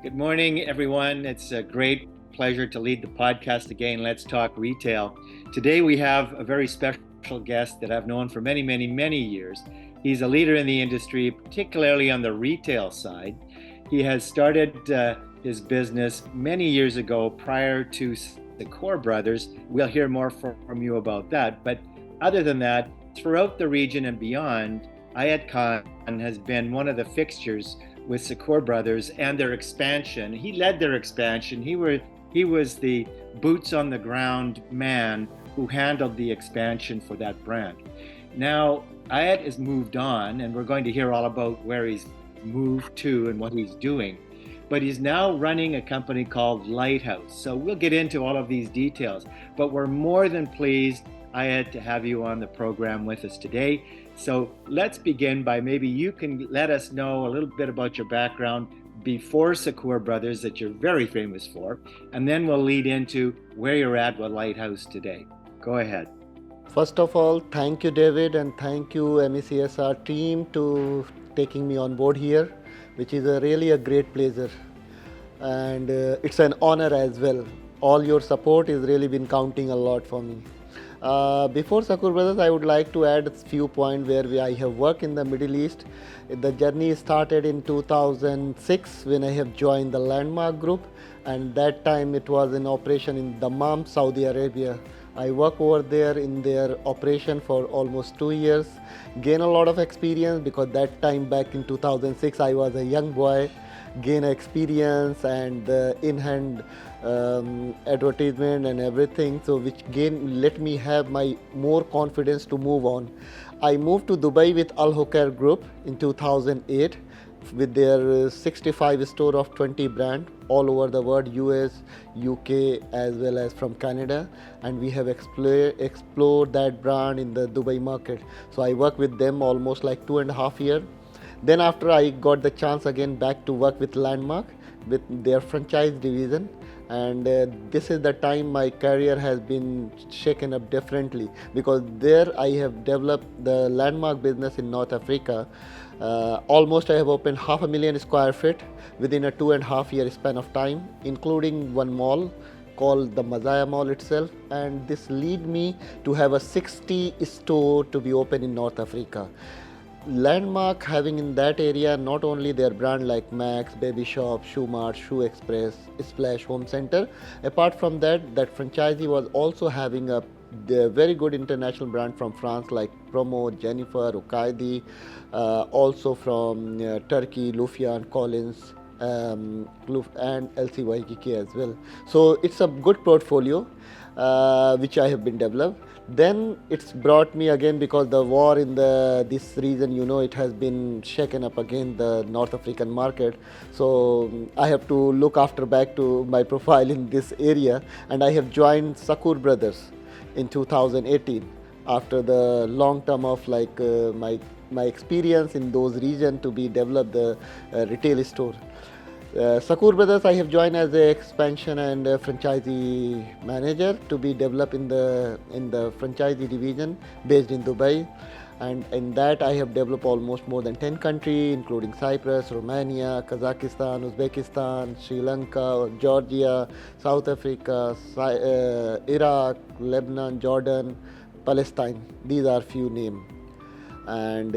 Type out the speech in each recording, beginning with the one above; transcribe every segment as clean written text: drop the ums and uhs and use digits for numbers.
Good morning, everyone. It's a great pleasure to lead the podcast again. Let's talk retail. Today, we have a very special guest that I've known for many, many, many years. He's a leader in the industry, particularly on the retail side. He has started his business many years ago prior to the Core Brothers. We'll hear more from you about that. But other than that, throughout the region and beyond, Aayat Khan has been one of the fixtures with Secor Brothers and their expansion. He led their expansion. He was the boots on the ground man who handled the expansion for that brand. Now, Aayat has moved on, and we're going to hear all about where he's moved to and what he's doing. But he's now running a company called Lighthouse. So we'll get into all of these details. But we're more than pleased, Aayat, to have you on the program with us today. So let's begin by maybe you can let us know a little bit about your background before Secor Brothers that you're very famous for, and then we'll lead into where you're at with Lighthouse today. Go ahead. First of all, thank you, David, and thank you, MECSR team, to taking me on board here, which is really a great pleasure. And it's an honor as well. All your support has really been counting a lot for me. Before Secor Brothers, I would like to add a few points where I have worked in the Middle East. The journey started in 2006 when I have joined the Landmark Group, and that time it was in operation in Dammam, Saudi Arabia. I worked over there in their operation for almost 2 years, gained a lot of experience because that time back in 2006 I was a young boy, gain experience and in-hand advertisement and everything, so which let me have my more confidence to move on. I moved to Dubai with Al Hokair Group in 2008 with their 65 store of 20 brand all over the world, US, UK as well as from Canada, and we have explored that brand in the Dubai market. So I worked with them almost like 2.5 years. Then after I got the chance again back to work with Landmark with their franchise division, and this is the time my career has been shaken up differently, because there I have developed the Landmark business in North Africa. Almost I have opened 500,000 square feet within a 2.5 year span of time, including one mall called the Mazaya Mall itself, and this lead me to have a 60 store to be open in North Africa. Landmark having in that area not only their brand like Max, Baby Shop, Shoe Mart, Shoe Express, Splash Home Center. Apart from that, that franchisee was also having a very good international brand from France like Promo, Jennifer, Ukaidi, also from Turkey, Lufian, Collins, and LCYKK as well. So it's a good portfolio which I have been developed. Then it's brought me again, because the war in this region, it has been shaken up again, the North African market. So I have to look after back to my profile in this area, and I have joined Secor Brothers in 2018 after the long term of my experience in those regions to be developed the retail store. Secor Brothers I have joined as an expansion and franchisee manager to be developed in the franchisee division based in Dubai, and in that I have developed almost more than 10 countries including Cyprus, Romania, Kazakhstan, Uzbekistan, Sri Lanka, Georgia, South Africa, Iraq, Lebanon, Jordan, Palestine. These are few names. And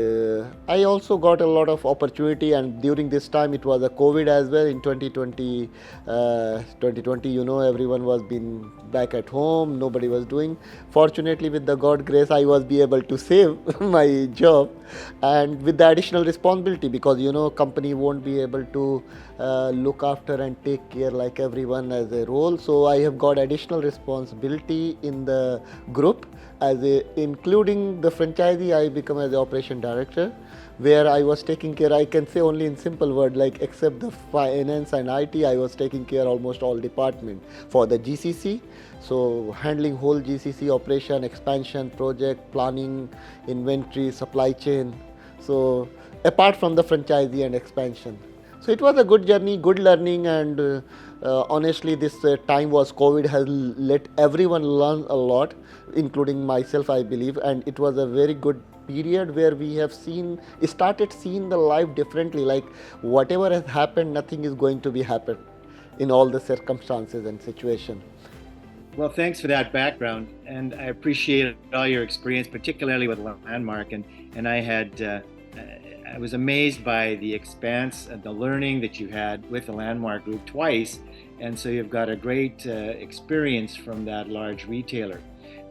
I also got a lot of opportunity, and during this time it was a COVID as well in 2020. 2020, everyone was been back at home, nobody was doing. Fortunately, with the God grace, I was be able to save my job, and with the additional responsibility, because company won't be able to look after and take care like everyone as a role. So I have got additional responsibility in the group, including the franchisee. I become as the operation director, where I was taking care, I can say only in simple word, like except the finance and IT, I was taking care almost all department for the GCC. So handling whole GCC operation, expansion, project, planning, inventory, supply chain. So apart from the franchisee and expansion. So it was a good journey, good learning, and honestly this time was COVID has let everyone learn a lot, including myself, I believe, and it was a very good period where we have started seeing the life differently. Like whatever has happened, nothing is going to be happen in all the circumstances and situation. Well, thanks for that background, and I appreciate all your experience, particularly with Landmark. And I was amazed by the expanse and the learning that you had with the Landmark Group twice, and so you've got a great experience from that large retailer.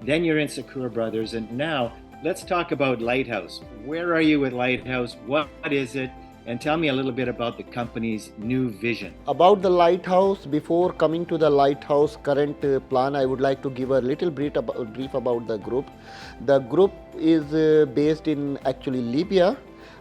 Then you're in Secure Brothers, and now let's talk about Lighthouse. Where are you with Lighthouse? What is it? And tell me a little bit about the company's new vision. About the lighthouse, before coming to the lighthouse current plan, I would like to give a little brief about the group. The group is based in actually Libya,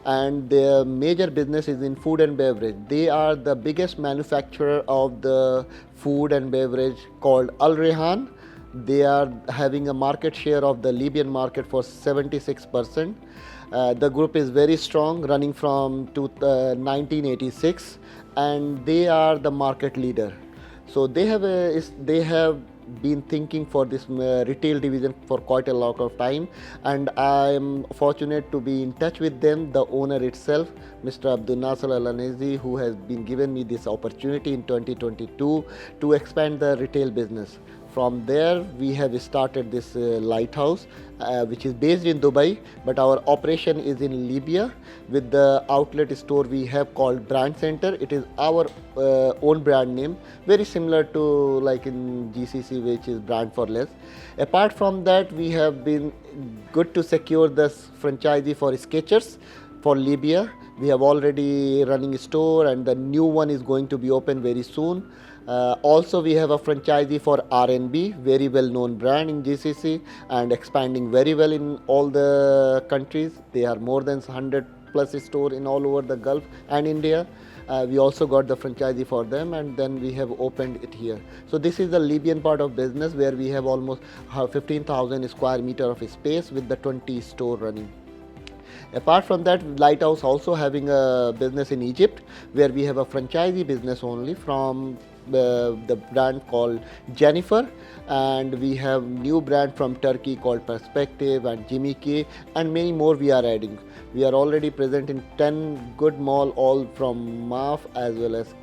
and their major business is in food and beverage. They are the biggest manufacturer of the food and beverage called Al Rehan. They are having a market share of the Libyan market for 76%. The group is very strong, running from 1986, and they are the market leader. So they have been thinking for this retail division for quite a lot of time, and I am fortunate to be in touch with them. The owner itself, Mr. Abdul Nasser Al-Anezi, who has been given me this opportunity in 2022 to expand the retail business. From there, we have started this lighthouse, which is based in Dubai, but our operation is in Libya with the outlet store we have called Brand Center. It is our own brand name, very similar to like in GCC, which is Brand for Less. Apart from that, we have been good to secure this franchisee for Skechers for Libya. We have already running a store, and the new one is going to be open very soon. Also, we have a franchisee for R&B, very well known brand in GCC, and expanding very well in all the countries. They are more than 100 plus store in all over the Gulf and India. We also got the franchisee for them, and then we have opened it here. So this is the Libyan part of business, where we have almost 15,000 square meter of space with the 20 store running. Apart from that, Lighthouse also having a business in Egypt, where we have a franchisee business only from the brand called Jennifer, and we have new brand from Turkey called Perspective and Jimmy K, and many more we are adding. We are already present in 10 good mall, all from MAF as well as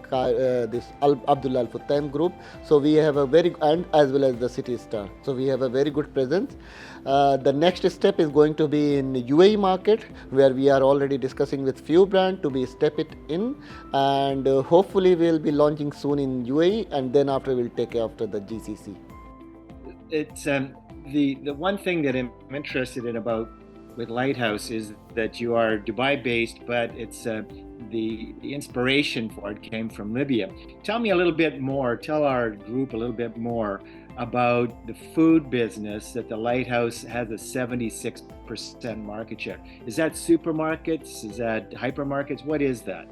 this Abdul Al Futtaim group. So we have a very, and as well as the City Star. So we have a very good presence. The next step is going to be in UAE market, where we are already discussing with few brands to be step it in, and hopefully we'll be launching soon in UAE, and then after we'll take after the GCC. It's the one thing that I'm interested in about with Lighthouse is that you are Dubai based, but it's the inspiration for it came from Libya. Tell me a little bit more, tell our group a little bit more about the food business that the Lighthouse has a 76% market share. Is that supermarkets? Is that hypermarkets? What is that?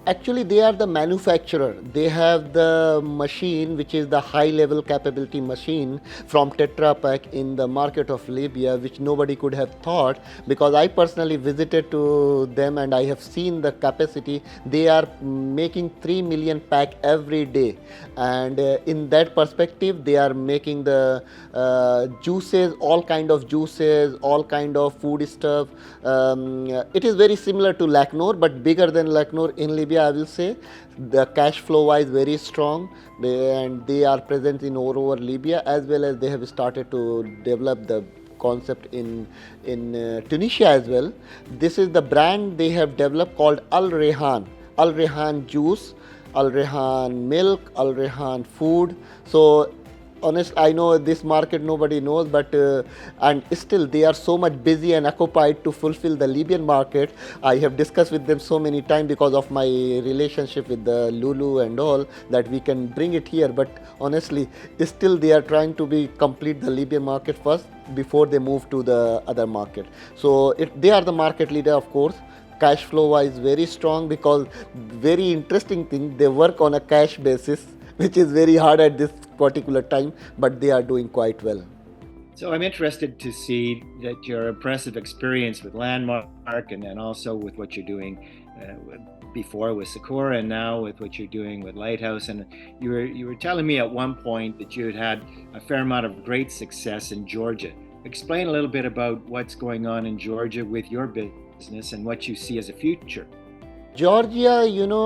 Actually, they are the manufacturer. They have the machine, which is the high level capability machine from Tetra Pak in the market of Libya, which nobody could have thought, because I personally visited to them and I have seen the capacity. They are making 3 million pack every day, and in that perspective, they are making the juices, all kind of juices, all kind of food stuff. It is very similar to Laknor, but bigger than Laknor in Libya, I will say. The cash flow wise very strong, and they are present in all over Libya, as well as they have started to develop the concept in Tunisia as well. This is the brand they have developed called Al Rehan juice, Al Rehan milk, Al Rehan food. So honest, I know this market nobody knows, but and still they are so much busy and occupied to fulfill the Libyan market. I have discussed with them so many times because of my relationship with the Lulu and all, that we can bring it here, but honestly still they are trying to be complete the Libyan market first before they move to the other market. So they are the market leader, of course. Cash flow wise very strong, because very interesting thing, they work on a cash basis, which is very hard at this particular time, but they are doing quite well. So I'm interested to see that your impressive experience with Landmark, and then also with what you're doing before with Sakura, and now with what you're doing with Lighthouse. And you were telling me at one point that you had a fair amount of great success in Georgia. explain a little bit about what's going on in Georgia with your business and what you see as a future. Georgia,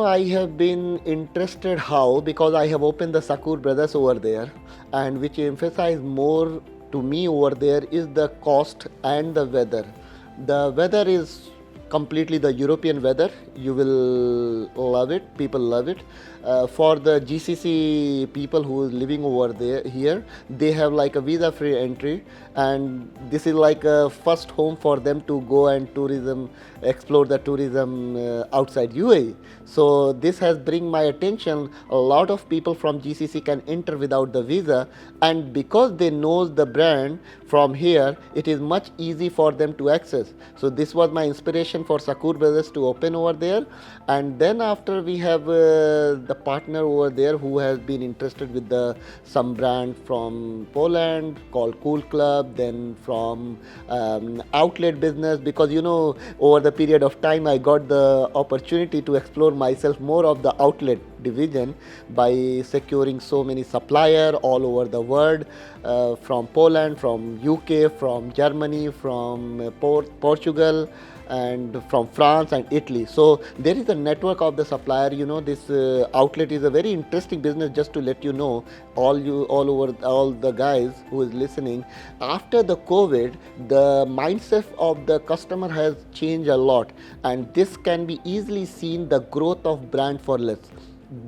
I have been interested how because I have opened the Sakur Brothers over there, and which emphasize more to me over there is the cost and the weather. The weather is completely the European weather. You will love it. People love it. For the GCC people who is living over there here, they have like a visa-free entry, and this is like a first home for them to go and explore the tourism outside UAE. So this has bring my attention. A lot of people from GCC can enter without the visa, and because they knows the brand from here, it is much easy for them to access. So this was my inspiration for Sakur Brothers to open over there, and then after we have the partner over there who has been interested with the some brand from Poland called Cool Club, then from outlet business, because over the period of time I got the opportunity to explore myself more of the outlet division by securing so many supplier all over the world, from Poland, from UK, from Germany, from Portugal, and from France and Italy. So there is a network of the supplier. This outlet is a very interesting business. Just to let you know, all over all the guys who is listening, after the COVID, the mindset of the customer has changed a lot, and this can be easily seen the growth of brand for less.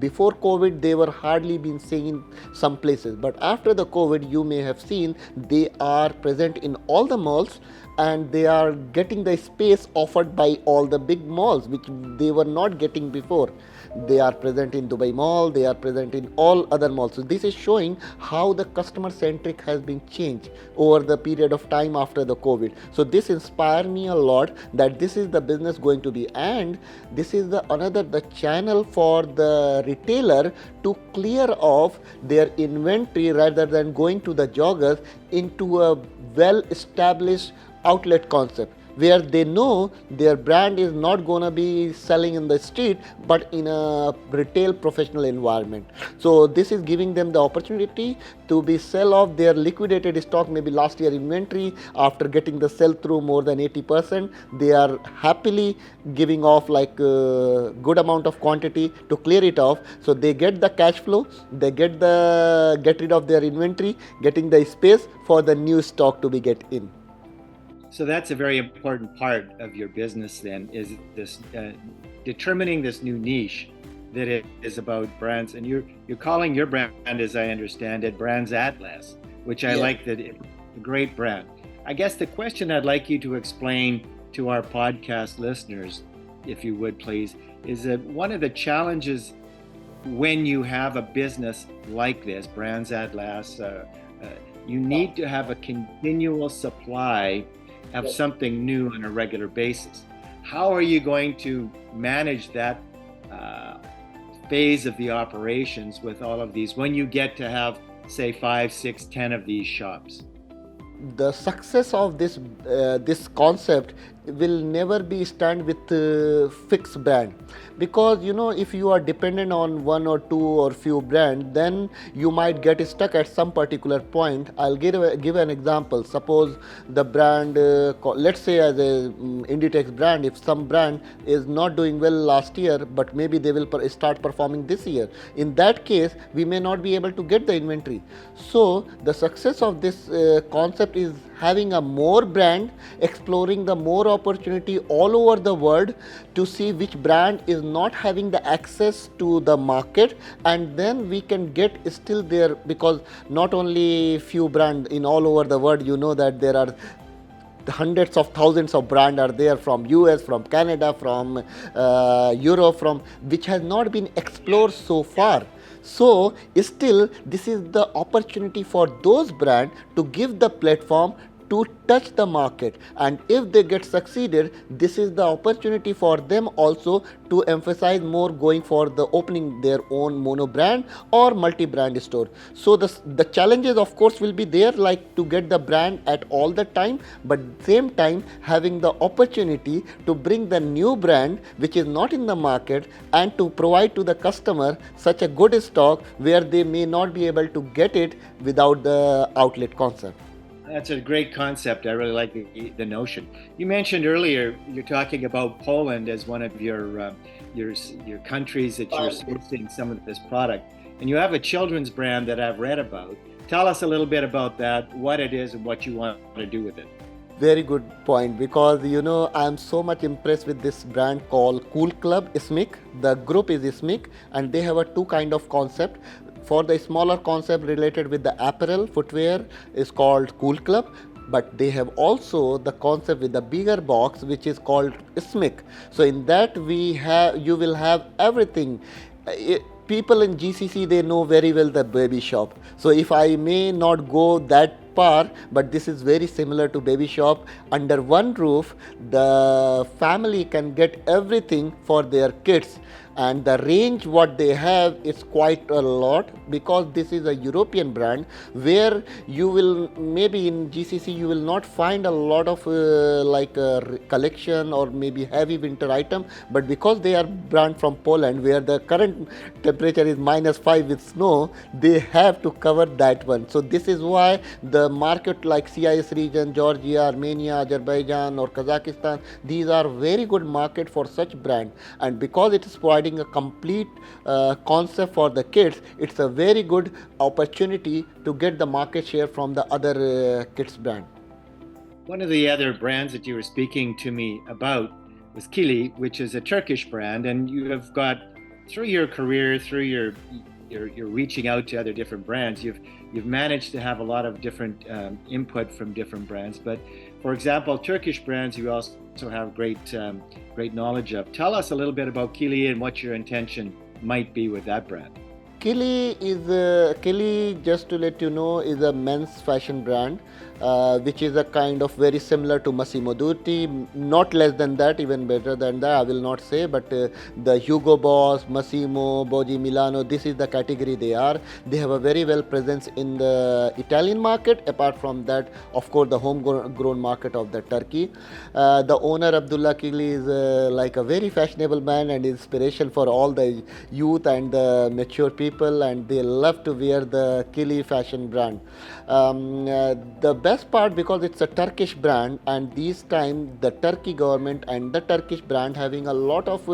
Before COVID, they were hardly been seen in some places, but after the COVID, you may have seen they are present in all the malls, and they are getting the space offered by all the big malls which they were not getting before. They are present in Dubai Mall, they are present in all other malls. So this is showing how the customer centric has been changed over the period of time after the COVID. So this inspired me a lot that this is the business going to be, and this is the channel for the retailer to clear off their inventory rather than going to the joggers into a well established outlet concept where they know their brand is not going to be selling in the street but in a retail professional environment. So this is giving them the opportunity to be sell off their liquidated stock, maybe last year inventory. After getting the sell through more than 80%, they are happily giving off like a good amount of quantity to clear it off. So they get the cash flow, they get rid of their inventory, getting the space for the new stock to be get in. So that's a very important part of your business then, is this determining this new niche that it is about brands. And you're calling your brand, as I understand it, Brands Atlas, which I like. That it's a great brand. I guess the question I'd like you to explain to our podcast listeners, if you would please, is that one of the challenges when you have a business like this, Brands Atlas, you need to have a continual supply of something new on a regular basis. How are you going to manage that phase of the operations with all of these when you get to have, say, 5, 6, 10 of these shops? The success of this concept will never be stand with fixed brand, because if you are dependent on one or two or few brands, then you might get stuck at some particular point. I'll give an example. Suppose the brand, let's say as a Inditex brand, if some brand is not doing well last year, but maybe they will start performing this year, in that case we may not be able to get the inventory. So the success of this concept is having a more brand, exploring the more opportunity all over the world to see which brand is not having the access to the market, and then we can get still there, because not only few brands in all over the world, that there are hundreds of thousands of brands are there from US, from Canada, from Europe, from which has not been explored so far. So still this is the opportunity for those brands to give the platform to touch the market, and if they get succeeded, this is the opportunity for them also to emphasize more going for the opening their own mono brand or multi-brand store. So the challenges of course will be there, like to get the brand at all the time, but same time having the opportunity to bring the new brand which is not in the market and to provide to the customer such a good stock where they may not be able to get it without the outlet concept. That's a great concept. I really like the notion. You mentioned earlier you're talking about Poland as one of your your countries that you're sourcing some of this product, and you have a children's brand that I've read about. Tell us a little bit about that, what it is, and what you want to do with it. Very good point, because I'm so much impressed with this brand called Cool Club Ismic. The group is Ismic, and they have a two kind of concept. For the smaller concept related with the apparel footwear is called Cool Club, but they have also the concept with the bigger box which is called Ismic. So in that we have you will have everything. People in GCC, they know very well the baby shop. So if I may not go that far, but this is very similar to baby shop. Under one roof, the family can get everything for their kids, and the range what they have is quite a lot, because this is a European brand where you will maybe in GCC you will not find a lot of like a collection or maybe heavy winter item, but because they are brand from Poland where the current temperature is -5 with snow, they have to cover that one. So this is why the market like CIS region, Georgia, Armenia, Azerbaijan or Kazakhstan, these are very good market for such brand, and because it is providing a complete concept for the kids, it's a very good opportunity to get the market share from the other kids brand. One of the other brands that you were speaking to me about was Kili, which is a Turkish brand, and you have got through your career, through your reaching out to other different brands, you've managed to have a lot of different input from different brands. But for example, Turkish brands you also have great knowledge of. Tell us a little bit about Kili and what your intention might be with that brand. Kili, just to let you know, is a men's fashion brand, which is a kind of very similar to Massimo Dutti, not less than that, even better than that. I will not say, but the Hugo Boss, Massimo, Boji Milano, this is the category they are. They have a very well presence in the Italian market. Apart from that, of course, the homegrown market of the Turkey. The owner Abdullah Kili is like a very fashionable man and inspiration for all the youth and the mature people, and they love to wear the Kili fashion brand. The best part, because it's a Turkish brand, and this time the Turkey government and the Turkish brand having a lot of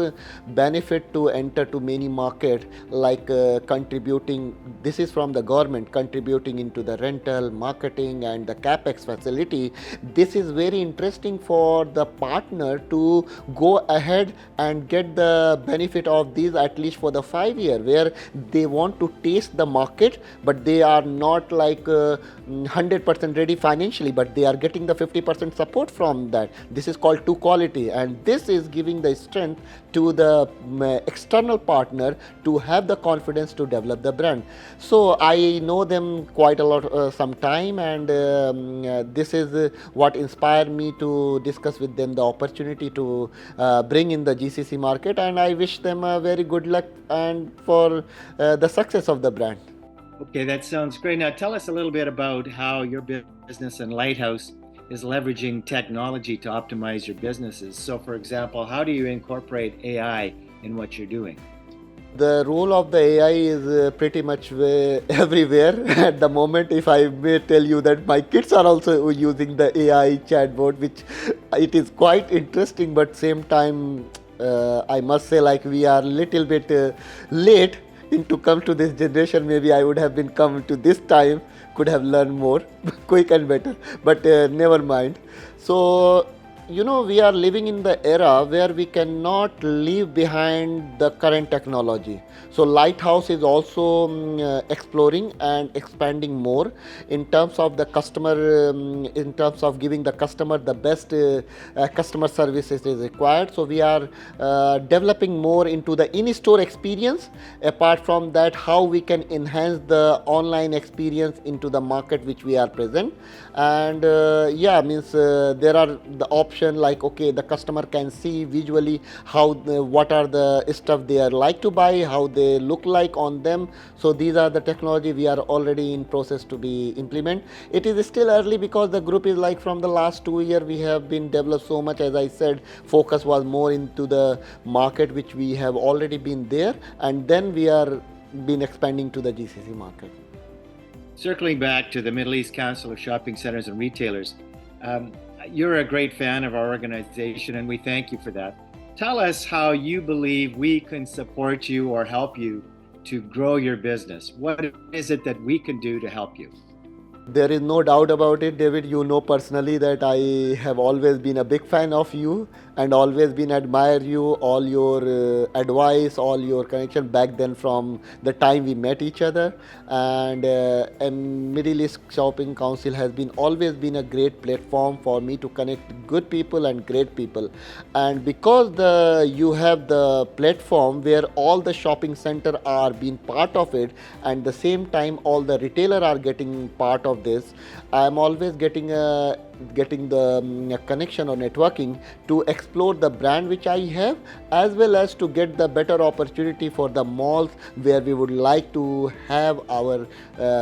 benefit to enter to many market, like contributing, this is from the government, contributing into the rental, marketing and the capex facility. This is very interesting for the partner to go ahead and get the benefit of these at least for the 5 year, where they want to taste the market, but they are not like 100% ready financially, but they are getting the 50% support from that. This is called two quality, and this is giving the strength to the external partner to have the confidence to develop the brand. So I know them quite a lot, some time, and this is what inspired me to discuss with them the opportunity to bring in the GCC market, and I wish them a very good luck and for the success of the brand. Okay, that sounds great. Now, tell us a little bit about how your business and Lighthouse is leveraging technology to optimize your businesses. So, for example, how do you incorporate AI in what you're doing? The role of the AI is pretty much everywhere at the moment. If I may tell you that my kids are also using the AI chatbot, which it is quite interesting, but same time, I must say, like, we are little bit late in to come to this generation. Maybe I would have been come to this time, could have learned more quick and better, but never mind. So we are living in the era where we cannot leave behind the current technology. So Lighthouse is also exploring and expanding more in terms of the customer, in terms of giving the customer the best customer services is required. So we are developing more into the in-store experience. Apart from that, how we can enhance the online experience into the market which we are present. And means there are the option like, okay, the customer can see visually how what are the stuff they are like to buy, how they look like on them. So these are the technology we are already in process to be implement. It is still early because the group is like from the last 2 years we have been developed so much. As I said, focus was more into the market which we have already been there, and then we are been expanding to the GCC market. Circling back to the Middle East Council of Shopping Centers and Retailers, um, you're a great fan of our organization, and we thank you for that. Tell us how you believe we can support you or help you to grow your business. What is it that we can do to help you? There is no doubt about it, David. You know personally that I have always been a big fan of you and always been admire you, all your advice, all your connection back then from the time we met each other. And Middle East Shopping Council has been always been a great platform for me to connect good people and great people. And because the you have the platform where all the shopping center are being part of it, and the same time all the retailer are getting part of this, I am always getting the connection or networking to explore the brand which I have, as well as to get the better opportunity for the malls where we would like to have our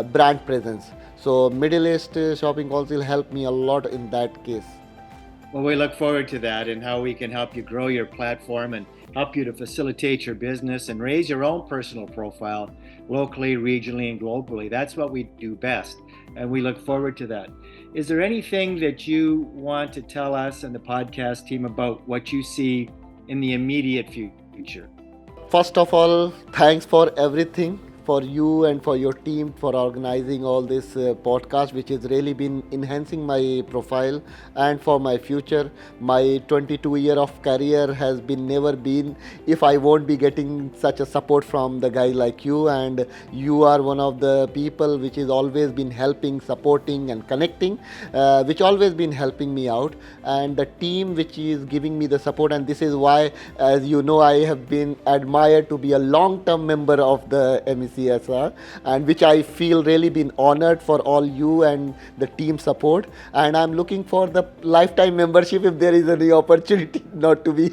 brand presence. So Middle East Shopping Council helped me a lot in that case. Well, we look forward to that and how we can help you grow your platform and help you to facilitate your business and raise your own personal profile locally, regionally, and globally. That's what we do best, and we look forward to that. Is there anything that you want to tell us and the podcast team about what you see in the immediate future? First of all, thanks for everything, for you and for your team for organizing all this podcast, which has really been enhancing my profile and for my future. My 22-year of career has been never been if I won't be getting such a support from the guy like you, and you are one of the people which has always been helping, supporting and connecting, which always been helping me out, and the team which is giving me the support. And this is why, as you know, I have been admired to be a long-term member of the MECSR, and which I feel really been honored for all you and the team support. And I'm looking for the lifetime membership if there is any opportunity not to be.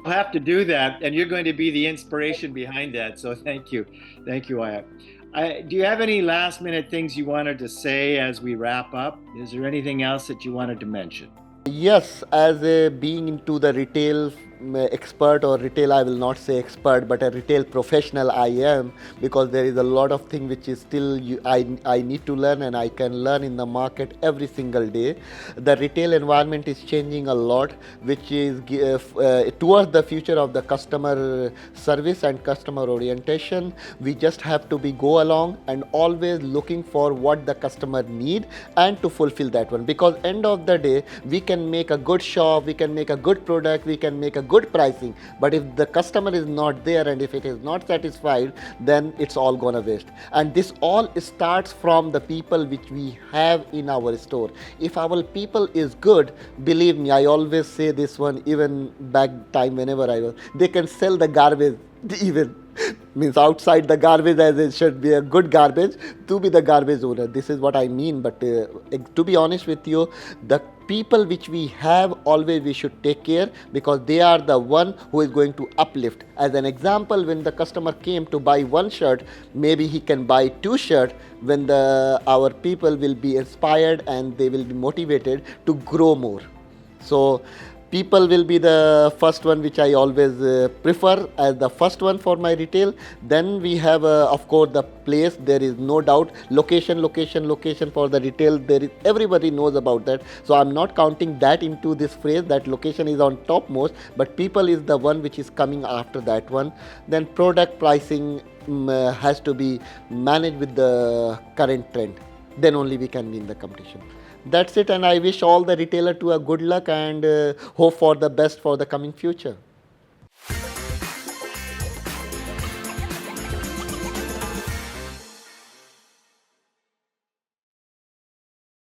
We'll have to do that, and you're going to be the inspiration behind that. So thank you. Thank you, Aayat. Do you have any last minute things you wanted to say as we wrap up? Is there anything else that you wanted to mention? Yes, as a being into the retail expert, or retail, I will not say expert, but a retail professional I am, because there is a lot of thing which is still I need to learn, and I can learn in the market every single day. The retail environment is changing a lot, which is towards the future of the customer service and customer orientation. We just have to be go along and always looking for what the customer need and to fulfill that one, because end of the day we can make a good shop, we can make a good product, we can make a good pricing, but if the customer is not there and if it is not satisfied, then it's all gonna waste. And this all starts from the people which we have in our store. If our people is good, believe me, I always say this one, even back time whenever I was, they can sell the garbage even means outside the garbage, as it should be a good garbage to be the garbage owner. This is what I mean. But to be honest with you, the people which we have, always we should take care, because they are the one who is going to uplift. As an example, when the customer came to buy one shirt, maybe he can buy two shirts when our people will be inspired and they will be motivated to grow more. So people will be the first one which I always prefer as the first one for my retail. Then we have of course the place. There is no doubt location for the retail. There is, everybody knows about that, so I'm not counting that into this phrase that location is on topmost, but people is the one which is coming after that one. Then product pricing has to be managed with the current trend, then only we can win the competition. That's it, and I wish all the retailer to a good luck and hope for the best for the coming future.